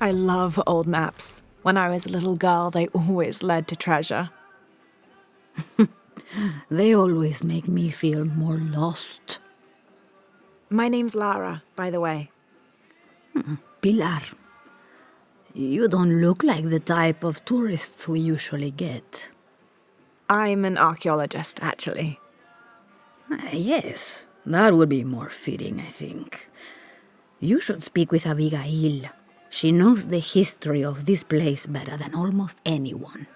I love old maps. When I was a little girl, they always led to treasure. They always make me feel more lost. My name's Lara, by the way. Pilar, you don't look like the type of tourists we usually get. I'm an archaeologist, actually. Yes, that would be more fitting, I think. You should speak with Abigail. She knows the history of this place better than almost anyone.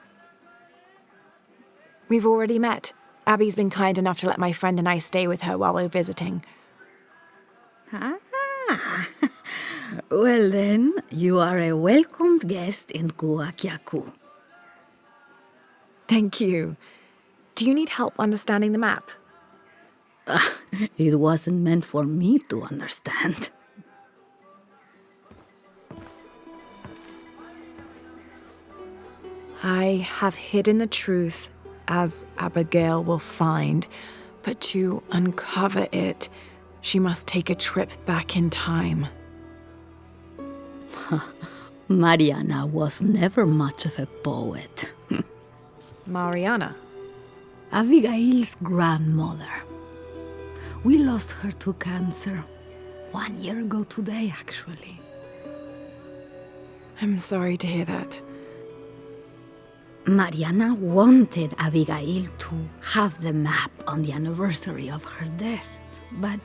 We've already met. Abby's been kind enough to let my friend and I stay with her while we're visiting. Well then, you are a welcomed guest in Kuakyaku. Thank you. Do you need help understanding the map? It wasn't meant for me to understand. I have hidden the truth, as Abigail will find, but to uncover it, she must take a trip back in time. Mariana was never much of a poet. Mariana? Abigail's grandmother. We lost her to cancer 1 year ago today, actually. I'm sorry to hear that. Mariana wanted Abigail to have the map on the anniversary of her death, but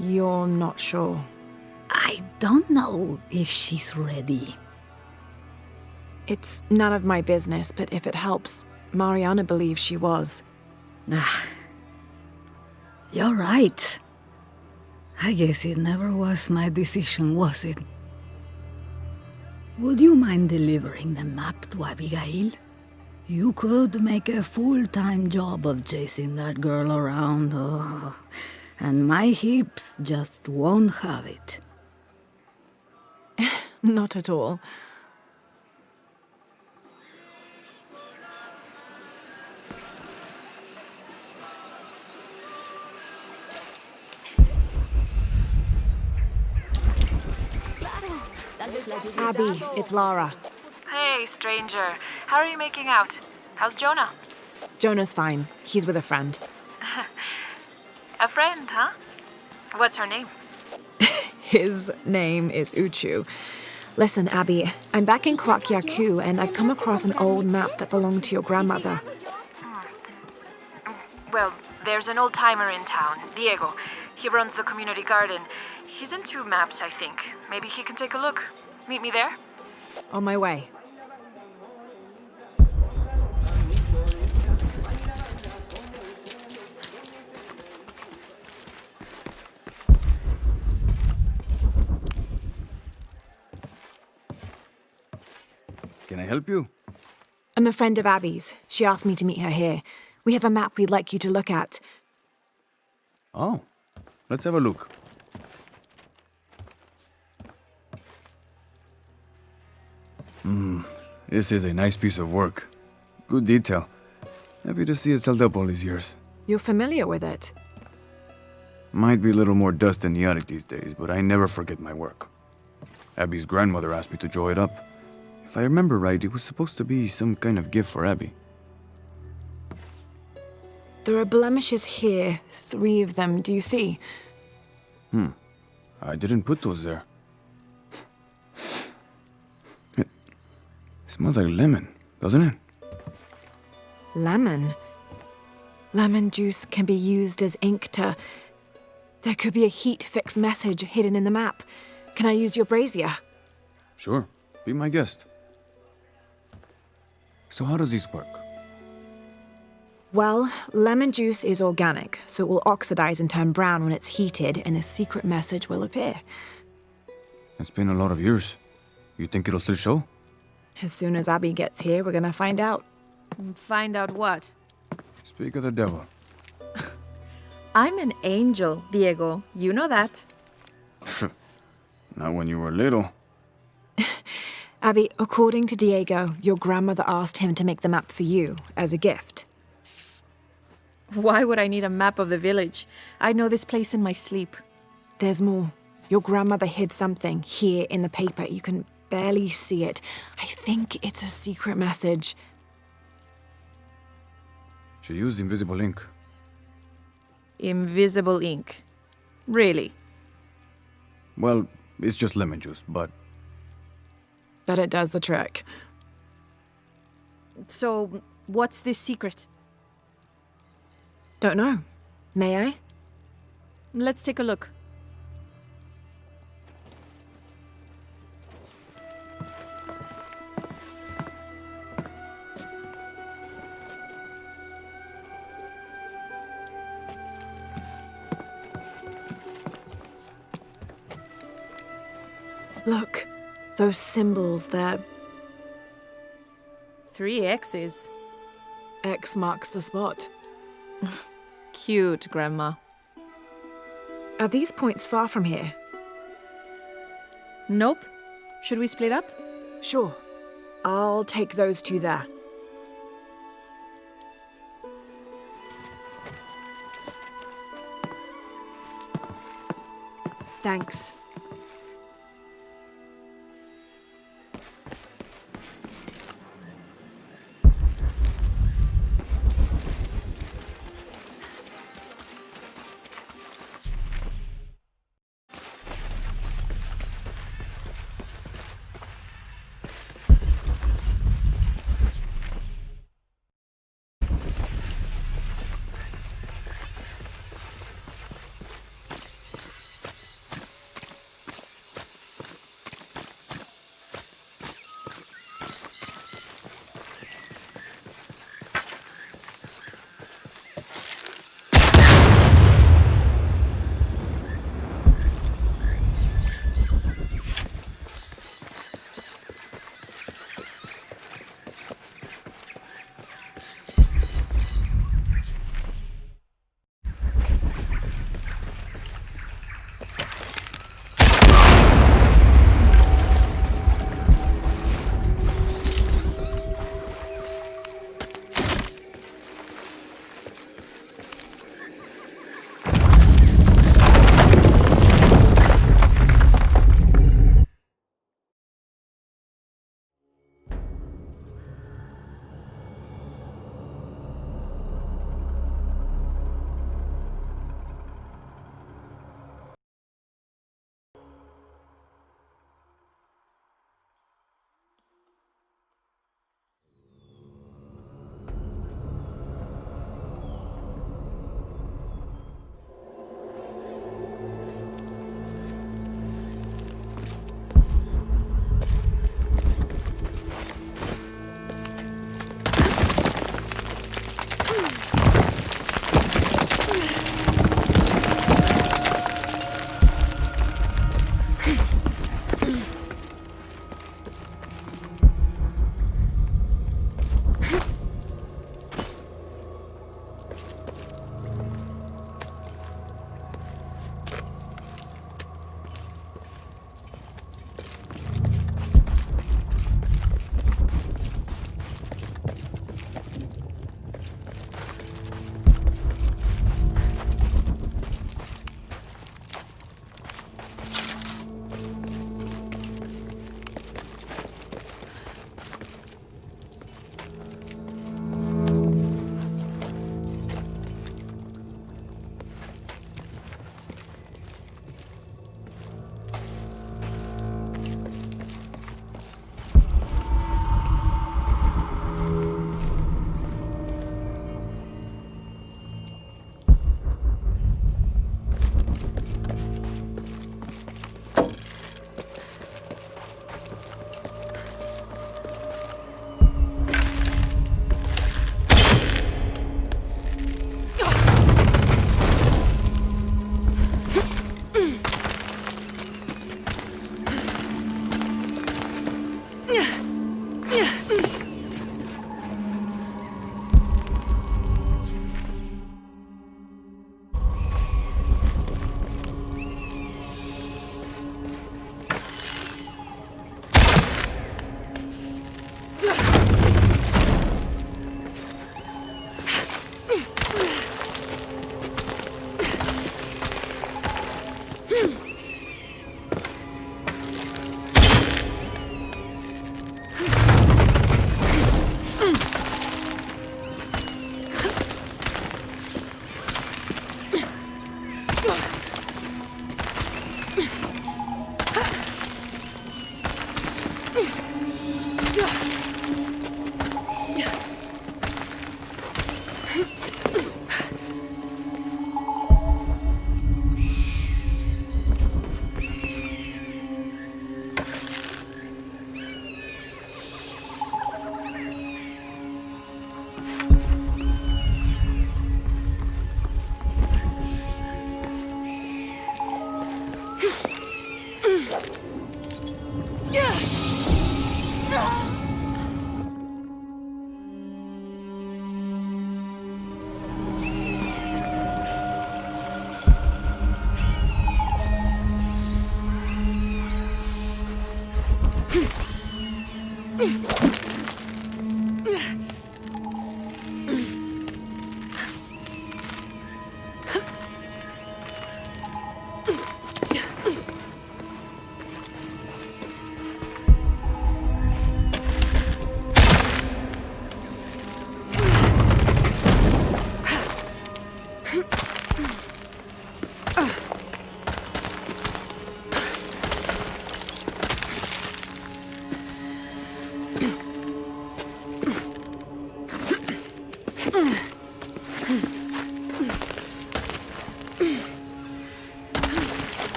You're not sure. I don't know if she's ready. It's none of my business, but if it helps, Mariana believes she was. You're right. I guess it never was my decision, was it? Would you mind delivering the map to Abigail? You could make a full-time job of chasing that girl around, and my hips just won't have it. Not at all. Abby, it's Lara. Hey, stranger. How are you making out? How's Jonah? Jonah's fine. He's with a friend. A friend, huh? What's her name? His name is Uchu. Listen, Abby, I'm back in Kwakyaku and I've come across an old map that belonged to your grandmother. Well, there's an old-timer in town, Diego. He runs the community garden. He's into maps, I think. Maybe he can take a look. Meet me there? On my way. Can I help you? I'm a friend of Abby's. She asked me to meet her here. We have a map we'd like you to look at. Oh, let's have a look. This is a nice piece of work. Good detail. Happy to see it held up all these years. You're familiar with it? Might be a little more dust in the attic these days, but I never forget my work. Abby's grandmother asked me to draw it up. If I remember right, it was supposed to be some kind of gift for Abby. There are blemishes here, 3 of them, do you see? I didn't put those there. It smells like lemon, doesn't it? Lemon? Lemon juice can be used as ink to... There could be a heat-fix message hidden in the map. Can I use your brazier? Sure, be my guest. So how does this work? Well, lemon juice is organic, so it will oxidize and turn brown when it's heated, and a secret message will appear. It's been a lot of years. You think it'll still show? As soon as Abby gets here, we're gonna find out. Find out what? Speak of the devil. I'm an angel, Diego. You know that. Not when you were little. Abby, according to Diego, your grandmother asked him to make the map for you, as a gift. Why would I need a map of the village? I know this place in my sleep. There's more. Your grandmother hid something here in the paper. You can barely see it. I think it's a secret message. She used invisible ink. Invisible ink. Really? Well, it's just lemon juice, but But it does the trick. So, what's this secret? Don't know. May I? Let's take a look. Look, those symbols there. 3 X's. X marks the spot. Cute, Grandma. Are these points far from here? Nope. Should we split up? Sure. I'll take those two there. Thanks.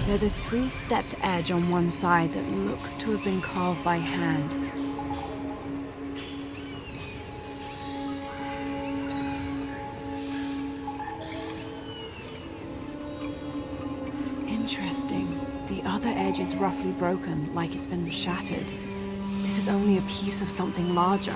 There's a three-stepped edge on one side that looks to have been carved by hand. Interesting. The other edge is roughly broken, like it's been shattered. This is only a piece of something larger.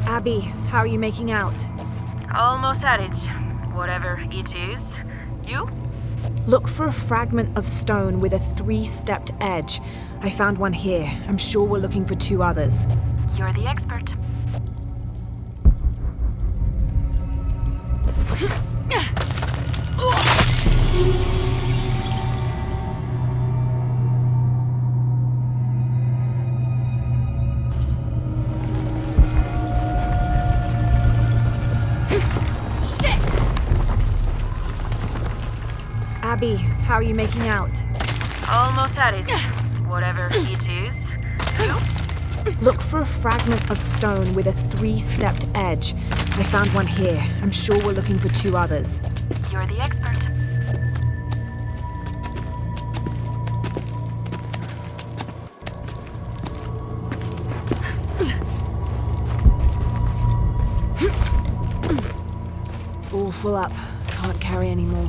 Abby, how are you making out? Almost at it. Whatever it is. You? Look for a fragment of stone with a three-stepped edge. I found one here. I'm sure we're looking for two others. You're the expert. Abby, how are you making out? Almost at it. Whatever it is. You? Look for a fragment of stone with a 3-stepped edge. I found one here. I'm sure we're looking for 2 others. You're the expert. All full up. Can't carry any more.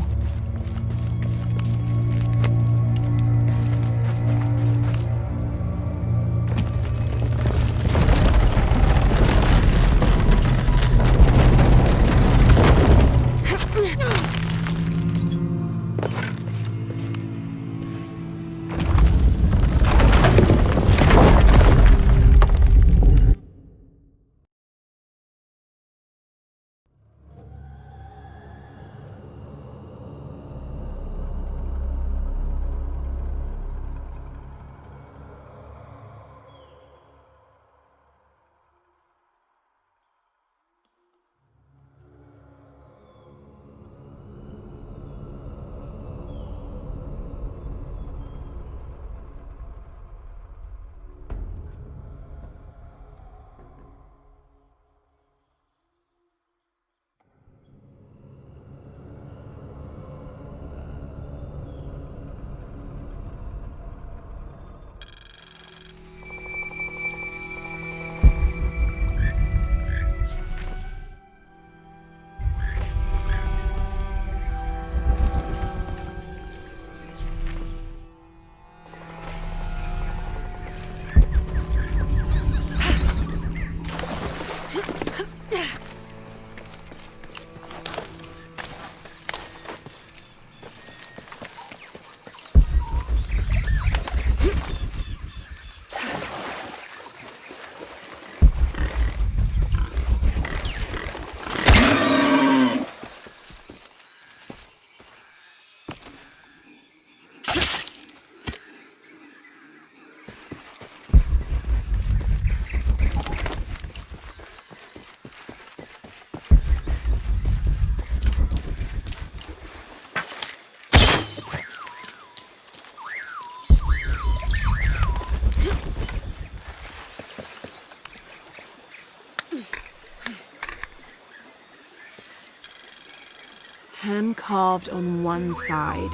Hand carved on one side.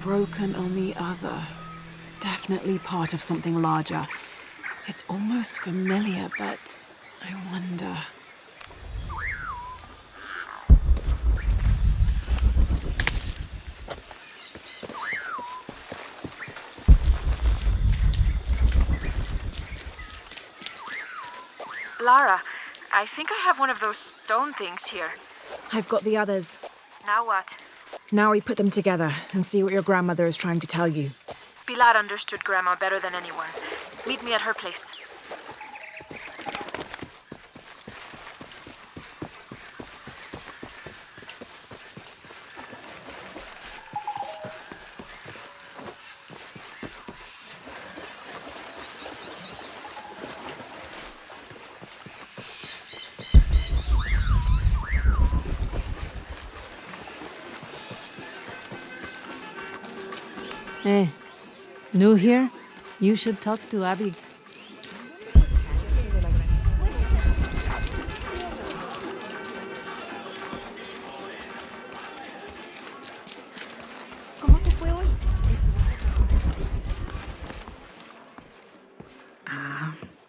Broken on the other. Definitely part of something larger. It's almost familiar, but I wonder. Lara, I think I have one of those stone things here. I've got the others. Now what? Now we put them together and see what your grandmother is trying to tell you. Pilar understood Grandma better than anyone. Meet me at her place. Hey, new here? You should talk to Abby.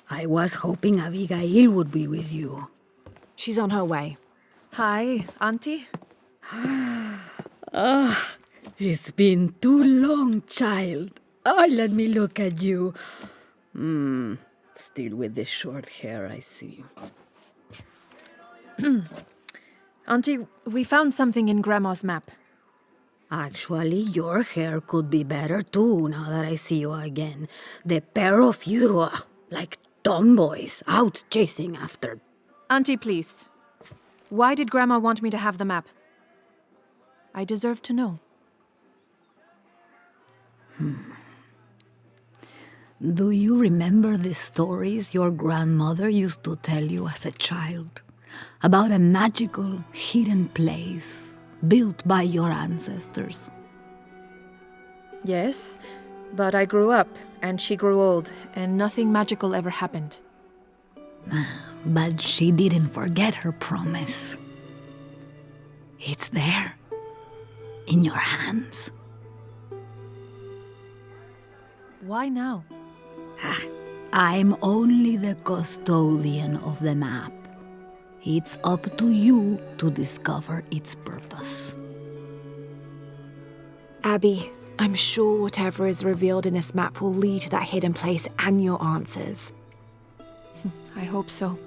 I was hoping Abigail would be with you. She's on her way. Hi, Auntie. It's been too long, child. Oh, let me look at you. Still with the short hair, I see. Auntie, we found something in Grandma's map. Actually, your hair could be better too now that I see you again. The pair of you are like tomboys out chasing after. Auntie, please. Why did Grandma want me to have the map? I deserve to know. Do you remember the stories your grandmother used to tell you as a child? About a magical, hidden place built by your ancestors? Yes, but I grew up, and she grew old, and nothing magical ever happened. But she didn't forget her promise. It's there, in your hands. Why now? I'm only the custodian of the map. It's up to you to discover its purpose. Abby, I'm sure whatever is revealed in this map will lead to that hidden place and your answers. I hope so.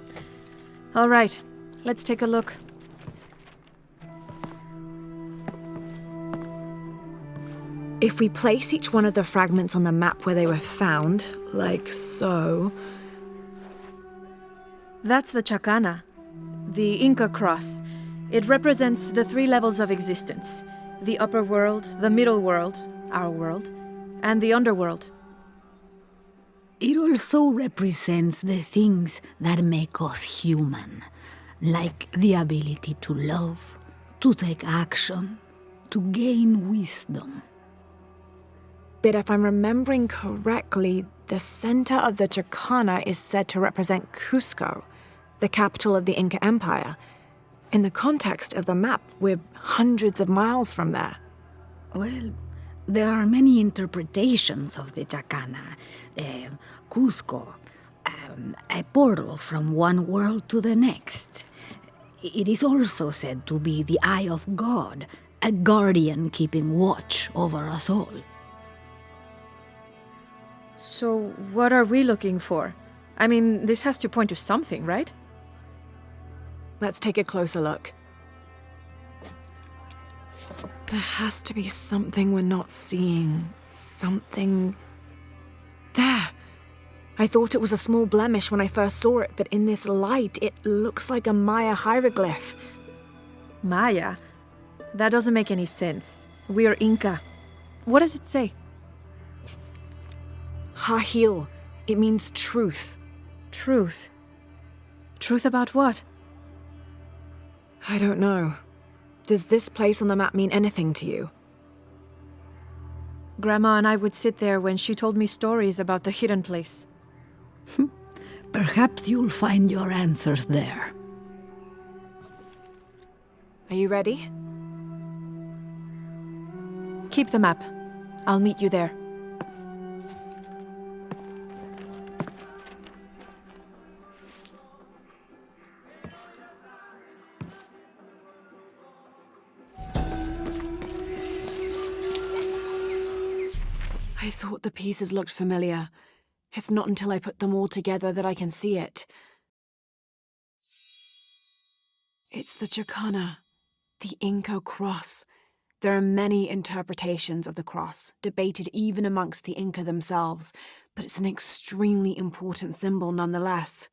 All right, let's take a look. If we place each one of the fragments on the map where they were found, like so... That's the Chacana, the Inca cross. It represents the 3 levels of existence: the upper world, the middle world, our world, and the underworld. It also represents the things that make us human, like the ability to love, to take action, to gain wisdom. But if I'm remembering correctly, the center of the Chacana is said to represent Cusco, the capital of the Inca Empire. In the context of the map, we're hundreds of miles from there. Well, there are many interpretations of the Chacana. Cusco, a portal from one world to the next. It is also said to be the eye of God, a guardian keeping watch over us all. So, what are we looking for? I mean, this has to point to something, right? Let's take a closer look. There has to be something we're not seeing. Something... There! I thought it was a small blemish when I first saw it, but in this light, it looks like a Maya hieroglyph. Maya? That doesn't make any sense. We are Inca. What does it say? Hahil. It means truth. Truth. Truth about what? I don't know. Does this place on the map mean anything to you? Grandma and I would sit there when she told me stories about the hidden place. Perhaps you'll find your answers there. Are you ready? Keep the map. I'll meet you there. I thought the pieces looked familiar. It's not until I put them all together that I can see it. It's the Chacana, the Inca cross. There are many interpretations of the cross, debated even amongst the Inca themselves, but it's an extremely important symbol nonetheless.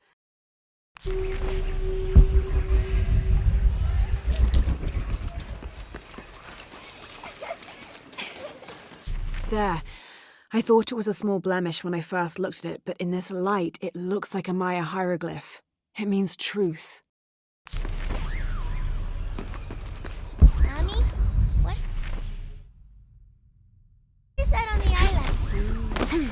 There. I thought it was a small blemish when I first looked at it, but in this light, it looks like a Maya hieroglyph. It means truth. Nani? What? What is that on the island?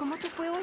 ¿Cómo te fue hoy?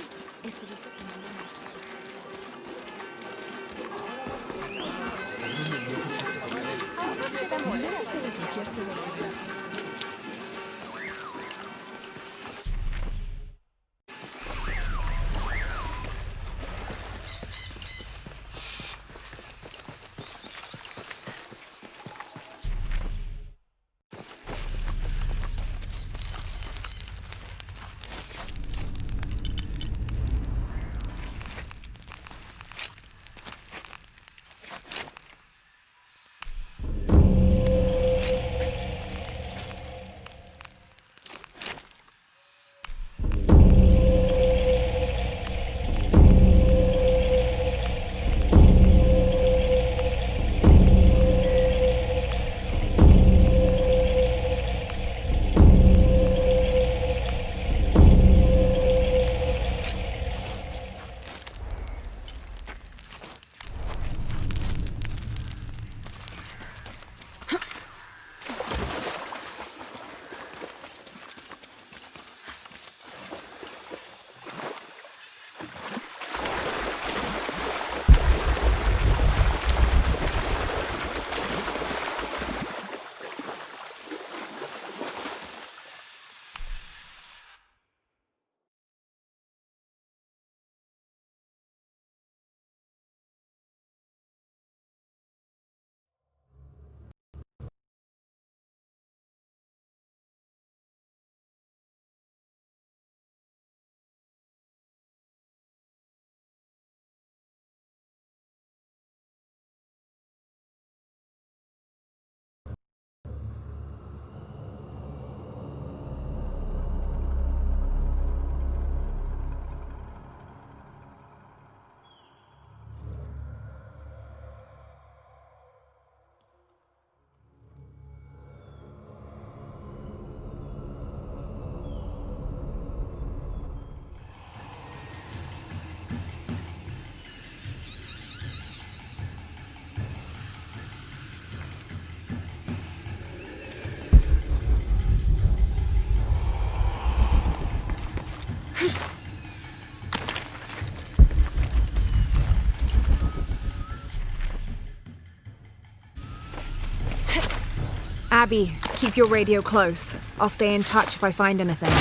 Abby, keep your radio close. I'll stay in touch if I find anything.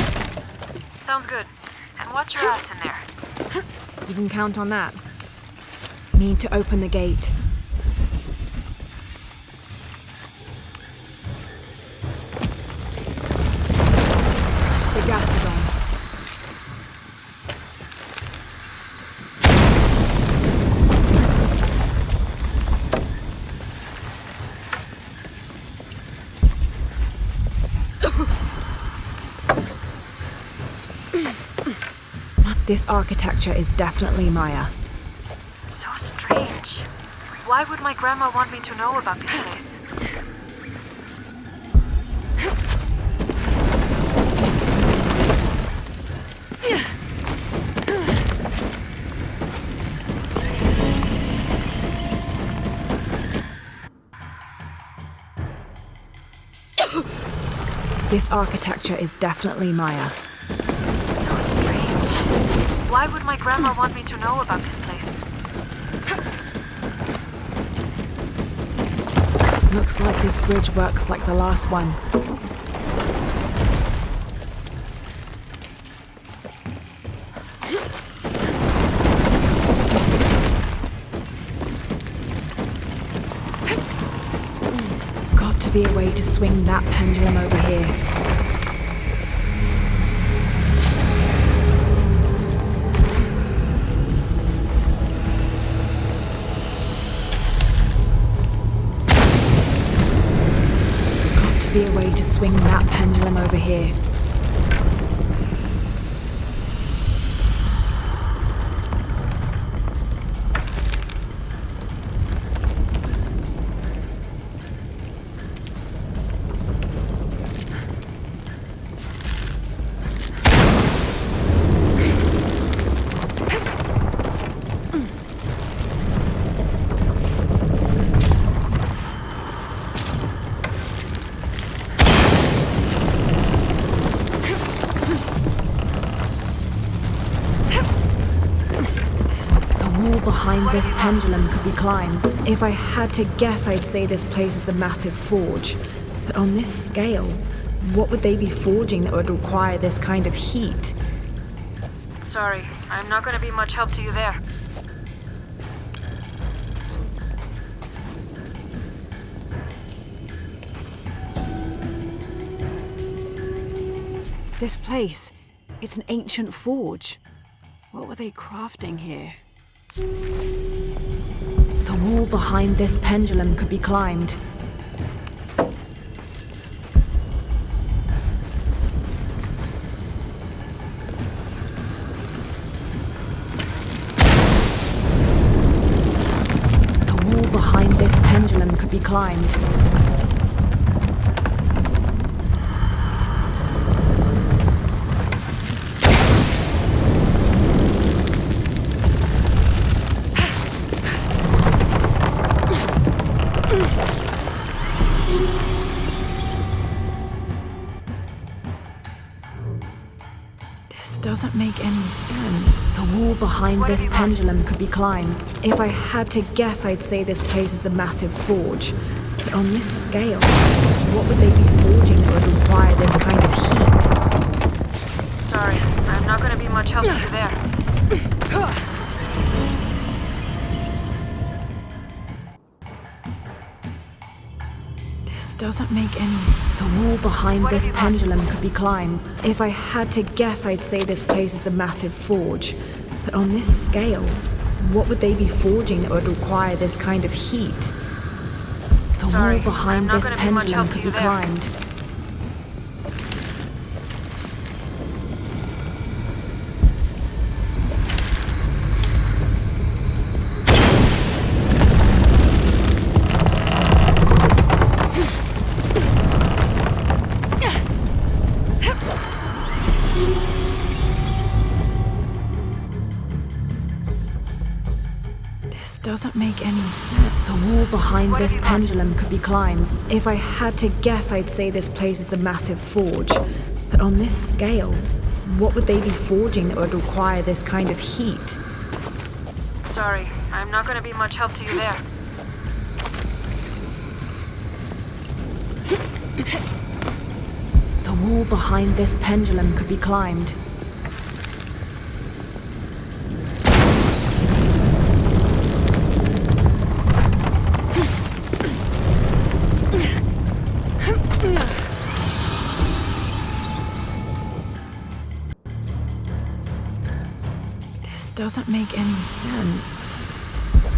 Sounds good. And watch your ass in there. You can count on that. Need to open the gate. The gas is on. This architecture is definitely Maya. So strange. Why would my grandma want me to know about this place? This architecture is definitely Maya. So strange. Why would my grandma want me to know about this place? Looks like this bridge works like the last one. Got to be a way to swing that pendulum over here. Be a way to swing that pendulum over here. behind this pendulum could be climbed. If I had to guess, I'd say this place is a massive forge. But on this scale, what would they be forging that would require this kind of heat? Sorry, I'm not gonna be much help to you there. This place, it's an ancient forge. What were they crafting here? The wall behind this pendulum could be climbed. The wall behind this pendulum could be climbed. Doesn't make any sense. The wall behind this pendulum could be climbed. If I had to guess, I'd say this place is a massive forge. But on this scale, what would they be forging that would require this kind of heat? Sorry, I'm not gonna be much help to you there. This doesn't make any sense. The wall behind this pendulum could be climbed. If I had to guess, I'd say this place is a massive forge. But on this scale, what would they be forging that would require this kind of heat? The Sorry, wall behind I'm not this gonna be much pendulum help to could you be there. climbed. Doesn't make any sense. The wall behind this pendulum could be climbed. If I had to guess, I'd say this place is a massive forge. But on this scale, what would they be forging that would require this kind of heat? Sorry, I'm not gonna be much help to you there. The wall behind this pendulum could be climbed. Doesn't make any sense.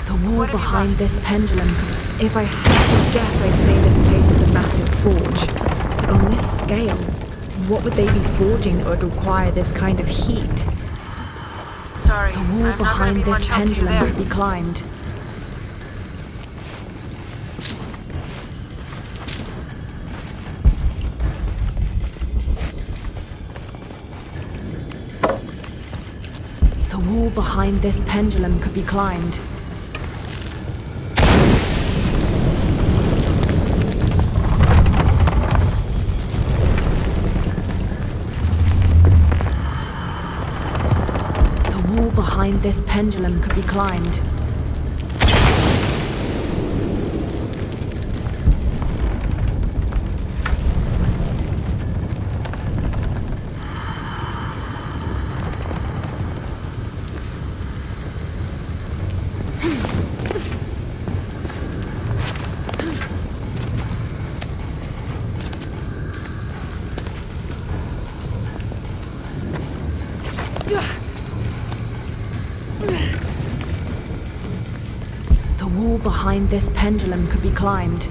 The wall behind this pendulum could... If I had to guess, I'd say this place is a massive forge. But on this scale, what would they be forging that would require this kind of heat? Sorry, The wall behind this pendulum could be climbed. The wall behind this pendulum could be climbed. The wall behind this pendulum could be climbed. The wall behind this pendulum could be climbed.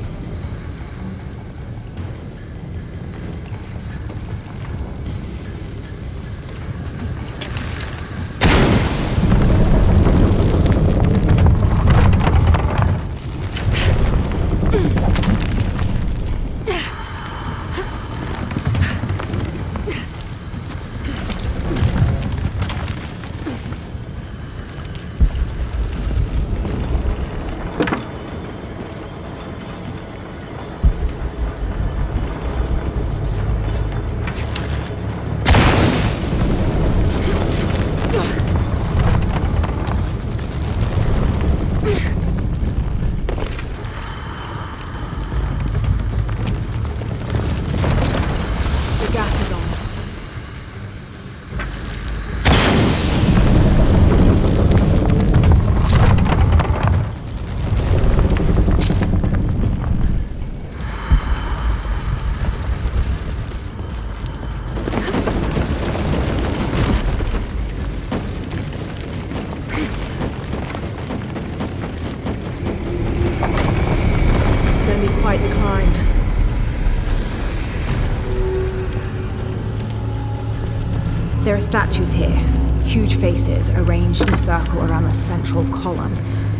There are statues here, huge faces arranged in a circle around the central column.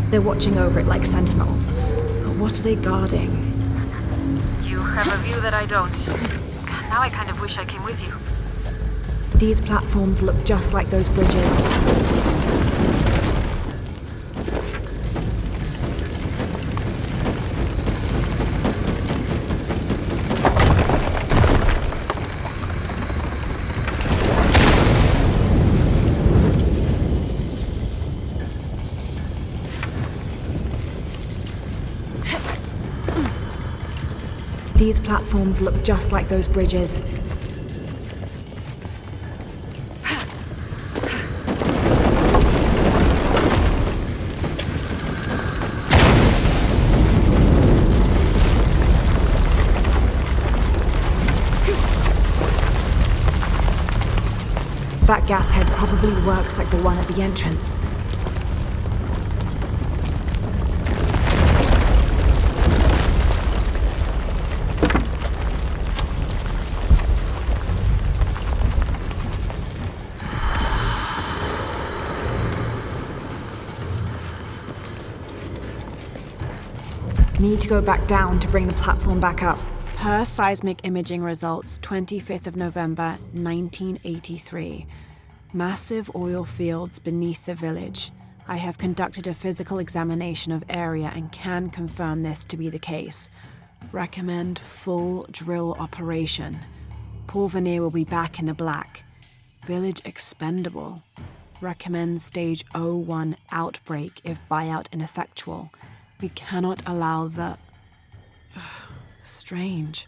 They're watching over it like sentinels. But what are they guarding? You have a view that I don't. Now I kind of wish I came with you. These platforms look just like those bridges. These platforms look just like those bridges. That gas head probably works like the one at the entrance. Need to go back down to bring the platform back up. Per seismic imaging results, 25th of November, 1983. Massive oil fields beneath the village. I have conducted a physical examination of area and can confirm this to be the case. Recommend full drill operation. Porvenir will be back in the black. Village expendable. Recommend stage 01 outbreak if buyout ineffectual. We cannot allow the... Strange.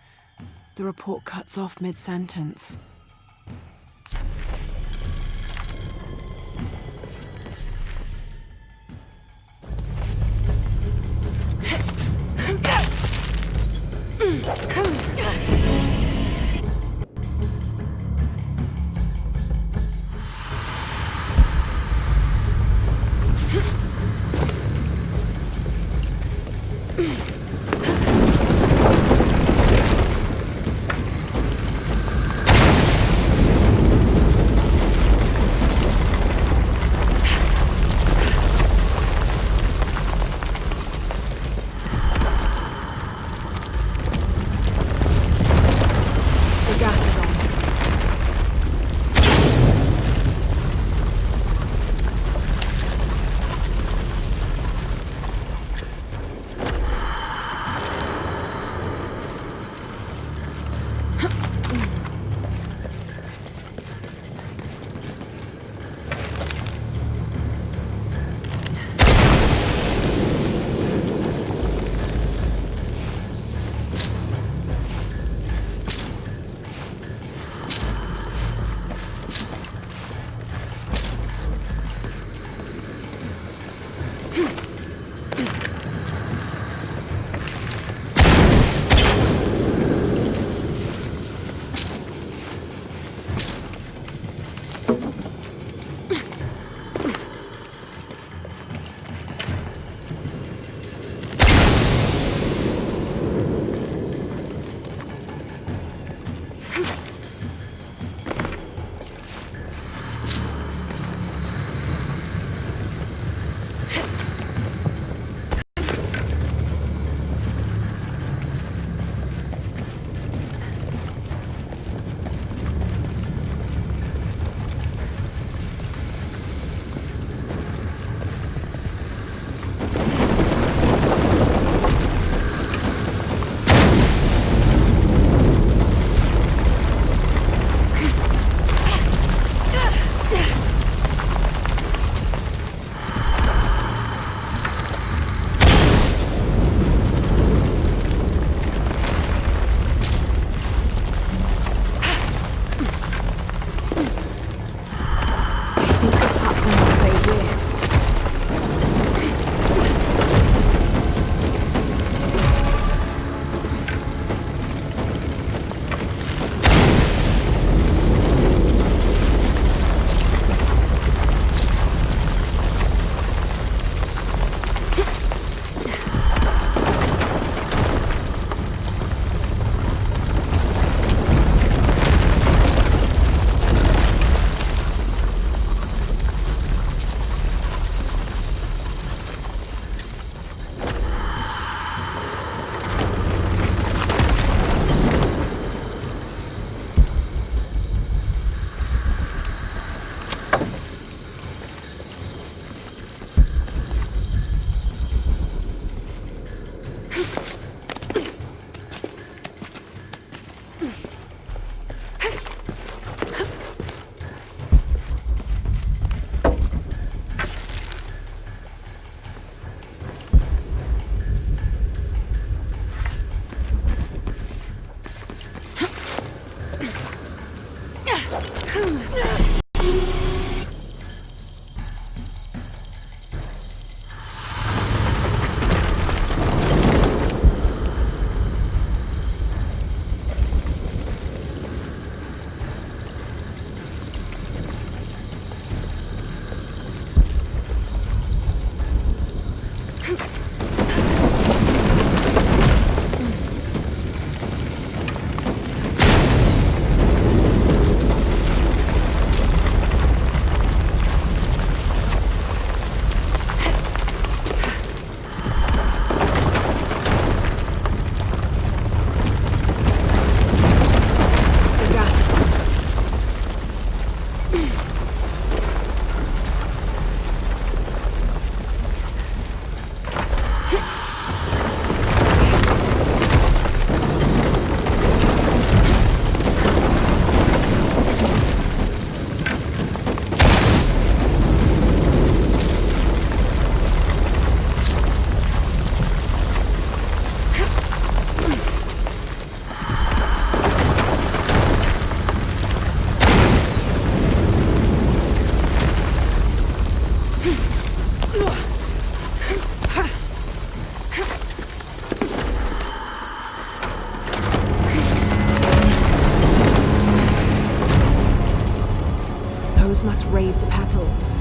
The report cuts off mid-sentence. The gas is on. Those must raise the petals.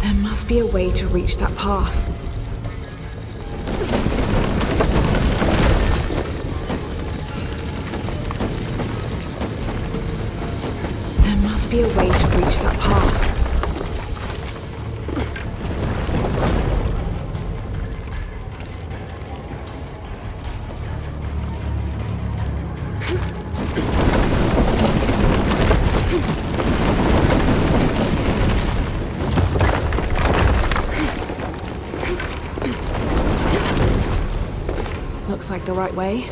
There must be a way to reach that path. There must be a way to reach that path. Looks like the right way.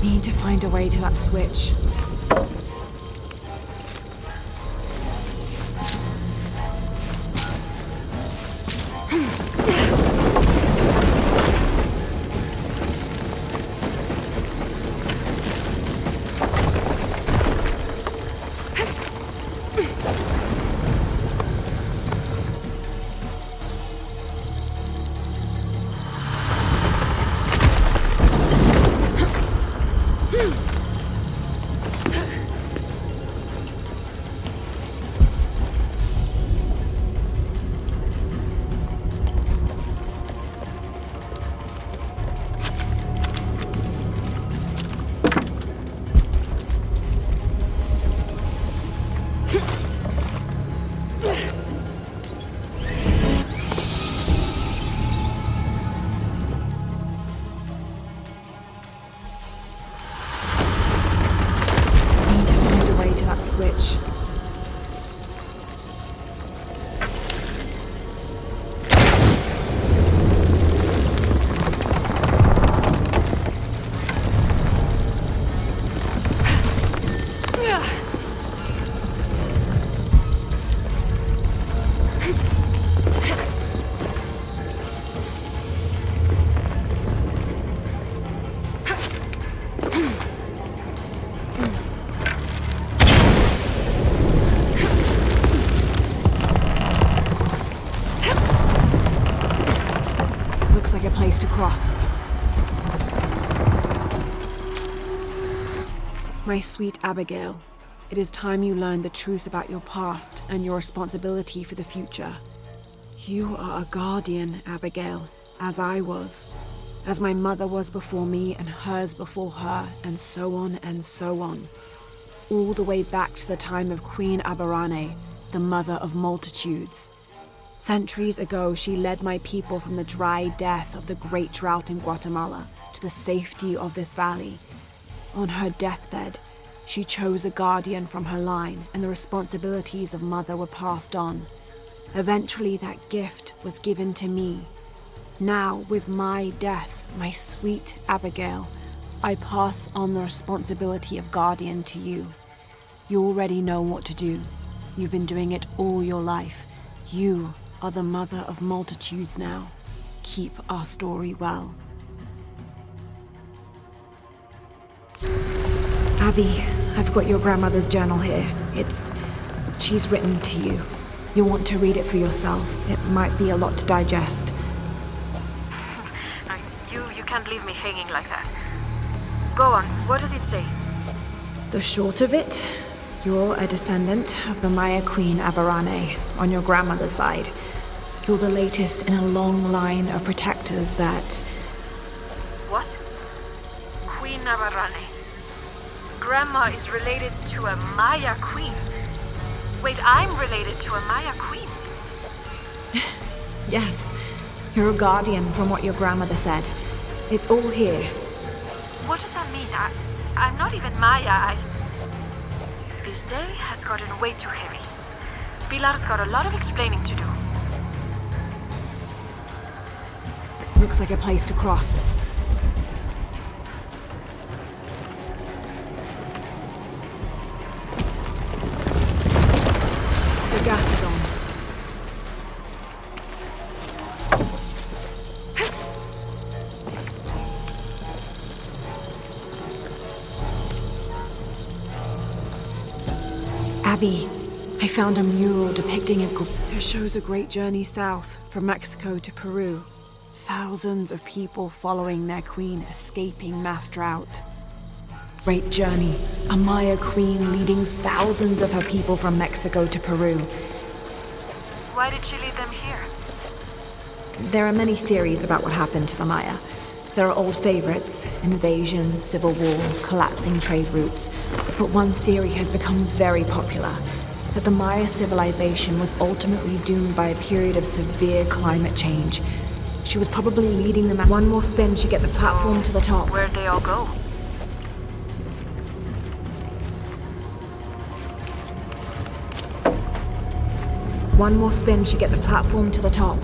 Need to find a way to that switch. switch. Looks like a place to cross. My sweet Abigail, it is time you learned the truth about your past and your responsibility for the future. You are a guardian, Abigail, as I was, as my mother was before me and hers before her, and so on and so on. All the way back to the time of Queen Aberrane, the mother of multitudes. Centuries ago, she led my people from the dry death of the great drought in Guatemala to the safety of this valley. On her deathbed, she chose a guardian from her line, and the responsibilities of mother were passed on. Eventually, that gift was given to me. Now, with my death, my sweet Abigail, I pass on the responsibility of guardian to you. You already know what to do. You've been doing it all your life. You are the mother of multitudes now. Keep our story well. Abby, I've got your grandmother's journal here. She's written to you. You'll want to read it for yourself. It might be a lot to digest. You can't leave me hanging like that. Go on, what does it say? The short of it, you're a descendant of the Maya Queen Aberrane on your grandmother's side. You're the latest in a long line of protectors that... What? Queen Aberrane. Grandma is related to a Maya queen. Wait, I'm related to a Maya queen. Yes, you're a guardian from what your grandmother said. It's all here. What does that mean? I'm not even Maya. This day has gotten way too heavy. Pilar's got a lot of explaining to do. Looks like a place to cross. The gas is on. Abby, I found a mural depicting it shows a great journey south from Mexico to Peru. Thousands of people following their queen escaping mass drought. Great journey. A Maya queen leading thousands of her people from Mexico to Peru. Why did she lead them here? There are many theories about what happened to the Maya. There are old favorites: invasion, civil war, collapsing trade routes. But one theory has become very popular, that the Maya civilization was ultimately doomed by a period of severe climate change. She was probably leading them. One more spin should get the platform to the top. Where'd they all go? One more spin should get the platform to the top.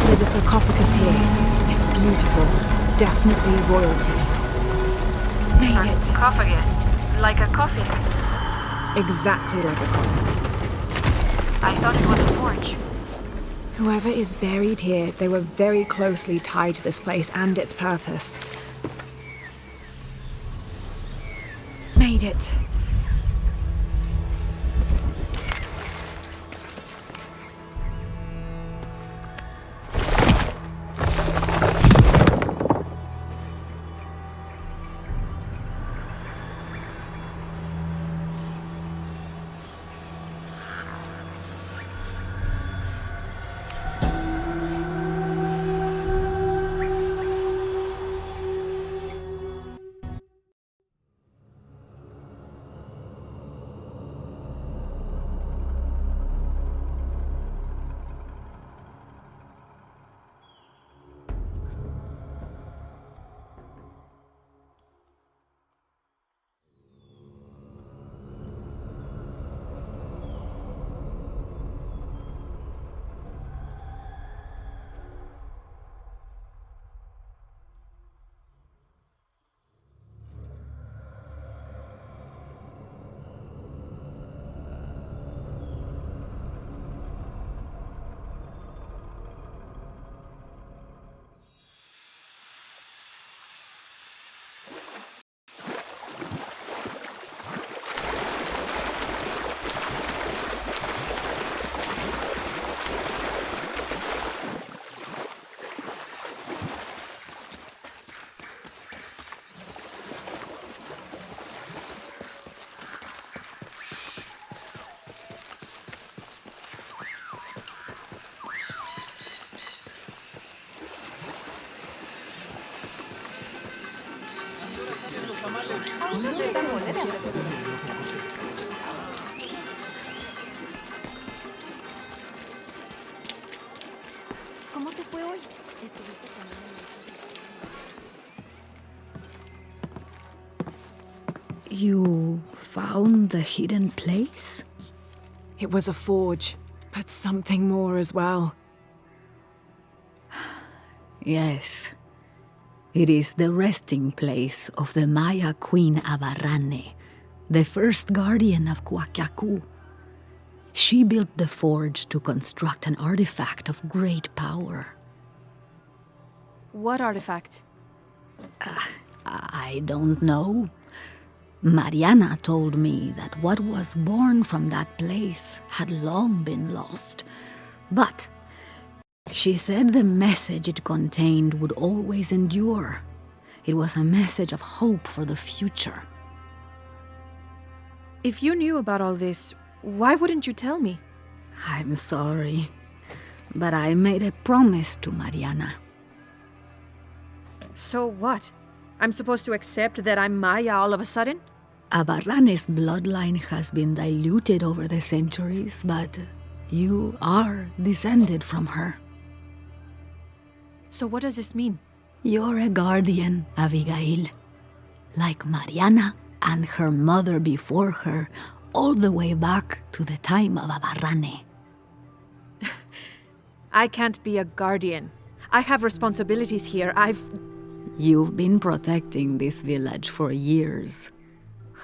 There's a sarcophagus here. It's beautiful. Definitely royalty. sarcophagus, like a coffin. Exactly like a coffin. I thought it was a forge. Whoever is buried here, they were very closely tied to this place and its purpose. Made it. ¿Cómo te fue hoy? You found the hidden place? It was a forge, but something more as well. Yes. It is the resting place of the Maya queen Abarrane, the first guardian of Cuacacu. She built the forge to construct an artifact of great power. What artifact? I don't know. Mariana told me that what was born from that place had long been lost. But she said the message it contained would always endure. It was a message of hope for the future. If you knew about all this, why wouldn't you tell me? I'm sorry, but I made a promise to Mariana. So what? I'm supposed to accept that I'm Maya all of a sudden? Abarrane's bloodline has been diluted over the centuries, but you are descended from her. So what does this mean? You're a guardian, Abigail. Like Mariana and her mother before her, all the way back to the time of Abarrane. I can't be a guardian. I have responsibilities here. You've been protecting this village for years.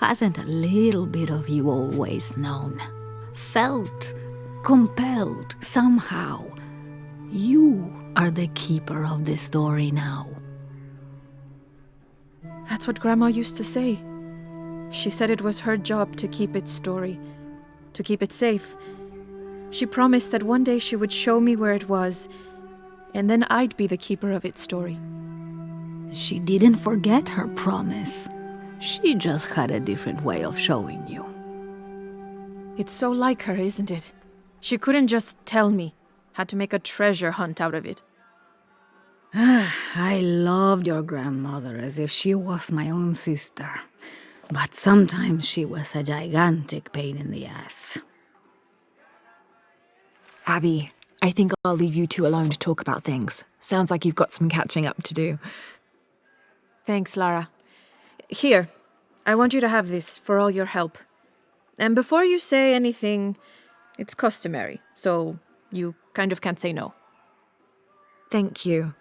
Hasn't a little bit of you always known? Felt compelled somehow. You are the keeper of the story now. That's what Grandma used to say. She said it was her job to keep its story, to keep it safe. She promised that one day she would show me where it was, and then I'd be the keeper of its story. She didn't forget her promise. She just had a different way of showing you. It's so like her, isn't it? She couldn't just tell me. Had to make a treasure hunt out of it. I loved your grandmother as if she was my own sister. But sometimes she was a gigantic pain in the ass. Abby, I think I'll leave you two alone to talk about things. Sounds like you've got some catching up to do. Thanks, Lara. Here, I want you to have this for all your help. And before you say anything, it's customary, so you kind of can't say no. Thank you.